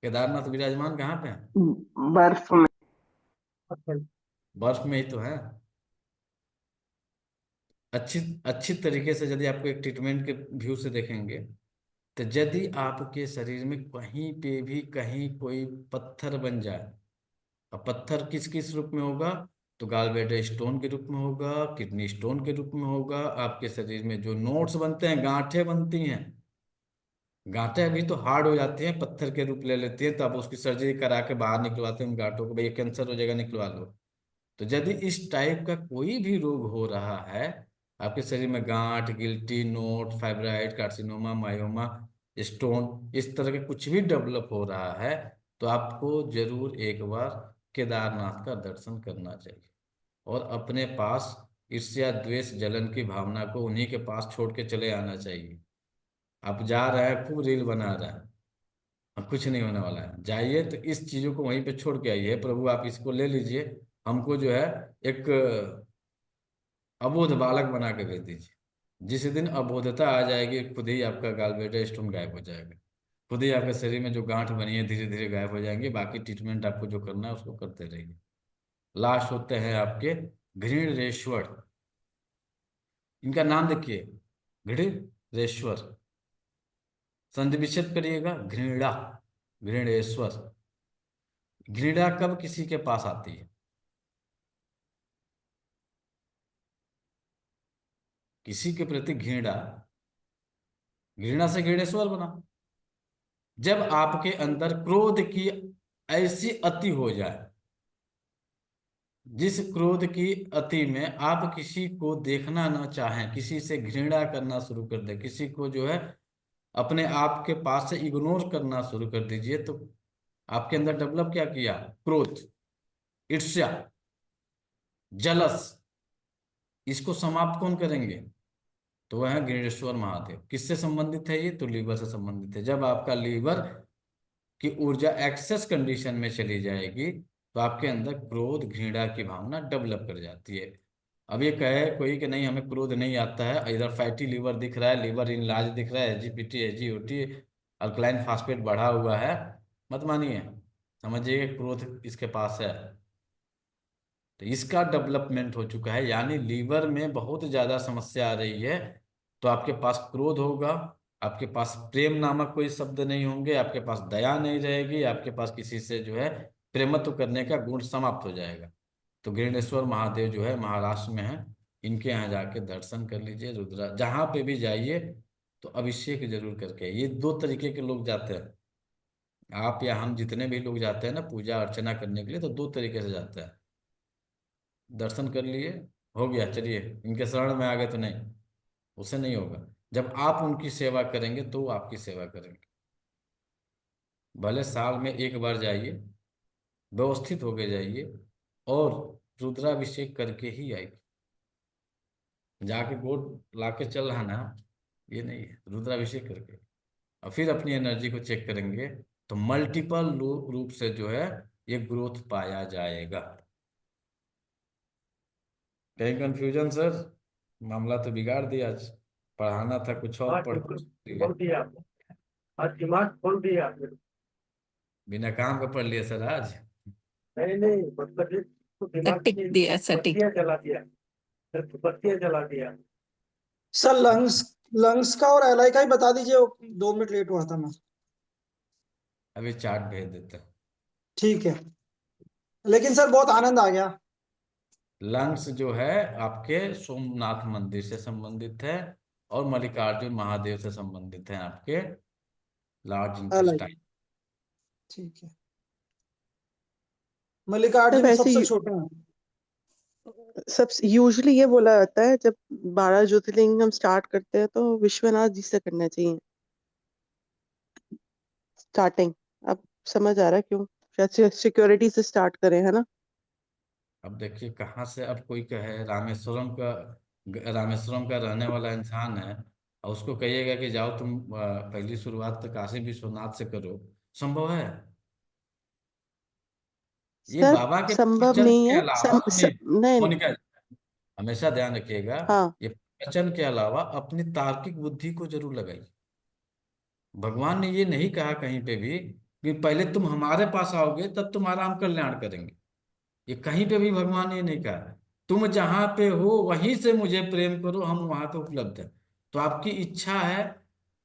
केदारनाथ विराजमान कहाँ पे है? बर्फ में। बर्फ में ही तो है। अच्छी अच्छी तरीके से यदि आपको एक ट्रीटमेंट के व्यू से देखेंगे तो यदि आपके शरीर में कहीं पे भी कहीं कोई पत्थर बन जाए, और पत्थर किस किस रूप में होगा? तो गॉलब्लैडर स्टोन के रूप में होगा, किडनी स्टोन के रूप में होगा, आपके शरीर में जो नोट्स बनते हैं, गांठें बनती हैं, गांठें अभी तो हार्ड हो जाती हैं, पत्थर के रूप ले लेती हैं, तो आप उसकी सर्जरी करा के बाहर निकलवाते हैं उन गांठों को, भाई कैंसर हो जाएगा निकलवा लो। तो यदि इस टाइप का कोई भी रोग हो रहा है आपके शरीर में, गांठ, guilty, note, fibroid, carcinoma, myoma, stone, इस तरह के कुछ भी डेवलप हो रहा है, तो आपको जरूर एक बार केदारनाथ का दर्शन करना चाहिए। और अपने पास ईर्ष्या, द्वेष, जलन की भावना को उन्हीं के पास छोड़ के चले आना चाहिए। आप जा रहे हैं, खूब रील बना रहे हैं, अब कुछ नहीं होने वाला है। जाइए तो इस चीजों को वहीं पे छोड़ के आइए, प्रभु आप इसको ले लीजिए, हमको जो है एक अबोध बालक बना के भेज दीजिए। जिस दिन अबोधता आ जाएगी, खुद ही आपका गॉलब्लैडर स्टोन गायब हो जाएगा, खुद ही आपके शरीर में जो गांठ बनी है धीरे धीरे गायब हो जाएंगे। बाकी ट्रीटमेंट आपको जो करना है उसको करते रहिए। लास्ट होते हैं आपके घृणेश्वर। इनका नाम देखिए, घृणेश्वर, संधि विच्छेद करिएगा, घृणा, घृणेश्वर। घृणा कब किसी के पास आती है? किसी के प्रति घृणा, घृणा से घृणेश्वर बना। जब आपके अंदर क्रोध की ऐसी अति हो जाए, जिस क्रोध की अति में आप किसी को देखना ना चाहें, किसी से घृणा करना शुरू कर दे, किसी को जो है अपने आप के पास से इग्नोर करना शुरू कर दीजिए, तो आपके अंदर डेवलप क्या किया? क्रोध, ईर्ष्या, जलस। इसको समाप्त कौन करेंगे? तो वह है घृणेश्वर महादेव। किससे संबंधित है ये? तो लीवर से संबंधित है। जब आपका लीवर की ऊर्जा एक्सेस कंडीशन में चली जाएगी तो आपके अंदर क्रोध, घृणा की भावना डेवलप कर जाती है। अब ये कहे कोई कि नहीं हमें क्रोध नहीं आता है, इधर फैटी लीवर दिख रहा है, लीवर इनलार्ज दिख रहा है, एजीपीटी एजीओटी अल्कलाइन फास्फेट बढ़ा हुआ है, मत मानिए, समझिए क्रोध इसके पास है। तो इसका डेवलपमेंट हो चुका है, यानी लीवर में बहुत ज्यादा समस्या आ रही है, तो आपके पास क्रोध होगा, आपके पास प्रेम नामक कोई शब्द नहीं होंगे, आपके पास दया नहीं रहेगी, आपके पास किसी से जो है प्रेमत्व करने का गुण समाप्त हो जाएगा। तो गृहणेश्वर महादेव जो है महाराष्ट्र में है, इनके यहाँ जाके दर्शन कर लीजिए, रुद्रा जहाँ पे भी जाइए तो अभिषेक जरूर करके। ये दो तरीके के लोग जाते हैं, आप या हम जितने भी लोग जाते हैं ना पूजा अर्चना करने के लिए, तो दो तरीके से जाते हैं। दर्शन कर लिए, हो गया, चलिए इनके शरण में आ गए तो नहीं, उससे नहीं होगा। जब आप उनकी सेवा करेंगे तो वो आपकी सेवा करेंगे। भले साल में एक बार जाइए, व्यवस्थित होके जाइए, और रुद्राभिषेक करके ही आइए। जाके गोद लाके चल रहा ना, ये नहीं है, रुद्राभिषेक करके और फिर अपनी एनर्जी को चेक करेंगे, तो मल्टीपल रूप से जो है ये ग्रोथ पाया जाएगा। कहीं कंफ्यूजन सर? मामला तो बिगाड़ दिया आज, पढ़ाना था कुछ और आज पढ़ बिल्कुल दिया। खोल दिया आपने, आज दिमाग खोल दिया आपने। बिना काम का पढ़ लिया सर आज। नहीं नहीं, मतलब ये तो दिमाग सटीक की दिया, सटीक। बत्तियां जला दिया, सिर्फ बत्तियां जला दिया। सर लंग्स लंग्स का और एलआई का ही बता दीजिए, 2 मिनट लेट हुआ था मैं। अभी चार्ट भेज देता हूँ। ठीक है, लेकिन सर बहुत आनंद आ गया। लंग्स जो है आपके सोमनाथ मंदिर से संबंधित है, और मल्लिकार्जुन महादेव से संबंधित है, आपके लार्ज एलआई, इंटेस्टाइन। ठीक है। सर मल्लिकार्जुन वैसे सबसे छोटे हैं। सब यूजुअली ये बोला जाता है जब 12 ज्योतिर्लिंग हम स्टार्ट करते हैं तो विश्वनाथ जी से करना चाहिए स्टार्टिंग। अब समझ आ रहा है क्यों, शायद सिक्योरिटी से स्टार्ट करें, है ना। अब देखिए कहाँ से अब कोई कहे रामेश्वरम का रहने वाला इंसान है, और उसको कहिएगा कि जाओ तुम पहली शुरुआत तो काशी विश्वनाथ से करो, संभव है? ये सर बाबा के संभव प्रवचन नहीं के है, अलावा सुनिए, नहीं। मोनिका जी, हमेशा ध्यान रखिएगा, हाँ ये प्रवचन के अलावा अपनी तार्किक बुद्धि को जरूर लगाइए। भगवान ने ये नहीं कहा कहीं पे भी कि पहले तुम हमारे पास आओगे तब तुम्हारा हम कल्याण करेंगे। ये कहीं पे भी भगवान ने ये नहीं कहा। तुम जहां पे हो वहीं से मुझे प्रेम करो, हम वहां पे उपलब्ध है। तो आपकी इच्छा है,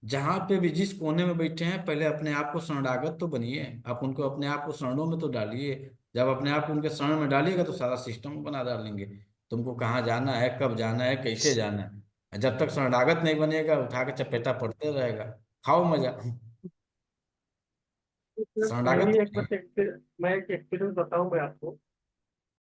जहां पे भी जिस कोने में बैठे हैं, पहले अपने आप को शरणागत तो बनिए, आप उनको अपने आप को शरणों में तो डालिए। जब अपने आप को उनके शरण में डालिएगा तो सारा सिस्टम बना डालेंगे, तुमको कहाँ जाना है, कब जाना है, कैसे जाना है। जब तक शरणागत नहीं बनेगा, उठा के चपेटा पड़ते रहेगा, खाओ मजा। मैं शरणागत ही एक बनिए। मैं एक एक्सपीरियंस बताऊं मैं आपको।